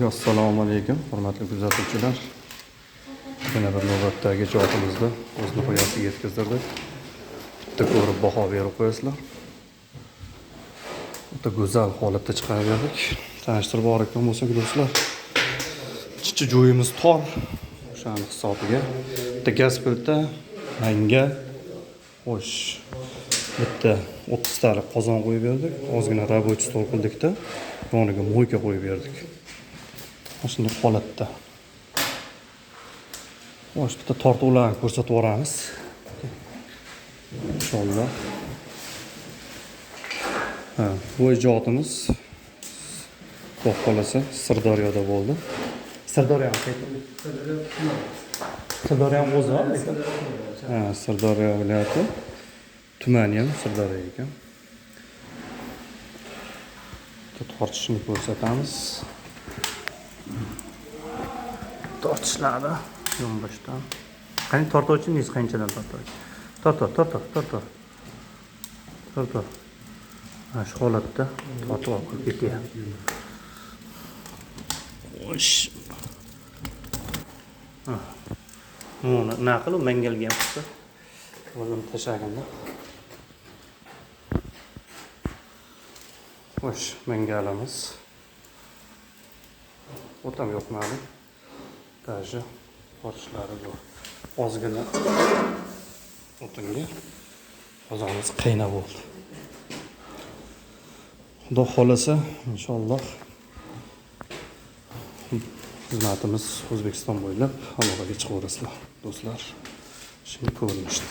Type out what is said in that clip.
Assalomu alaykum, hurmatli kuzatuvchilar. Yana bir navbatdagi joyimizda o'z nihoyasiga yetkazdirdik. Bitta ko'rib baho berib qo'yasizlar. O'ta go'zal holatda chiqarib berdik. Tanishtirib yuborgan bo'lsak do'stlar. Chichi joyimiz tor. O'shaning hisobiga bitta gaz pilta, mangal, xo'sh, bitta 30 talik qozon qo'yib berdik. Ozgina рабочий stol qildikda, yoniga mo'yka qo'yib berdik. Shunday holatda. Xo'sh, bitta tortuvlarni ko'rsatib yuboramiz. Inshaalloh. Bu ijodimiz Xudo xolasa Sirdaryoda bo'ldi. Sirdaryo o'zi, Sirdaryo viloyati. Tumani ham Sirdaryo ekan. Tortishni ko'rsatamiz. Tortishlarni yonboshdan. Qani tortovchingiz qanchadan tortadi? Tortor. Shu holatda tortib olib ketyapti. Xo'sh. Mana naql mangalga ham chiqdi. O'zim tashaganda. Xo'sh, mangalimiz. O'tam yoqmadi. Даже tortishlari bor. Ozgina o'tinga qozonimiz qaynab bo'ldi. Xudo xolasa, inshaalloh xizmatimiz O'zbekiston bo'ylab aloqaga chiqaverasizlar, do'stlar. Shuni ko'rinishdi.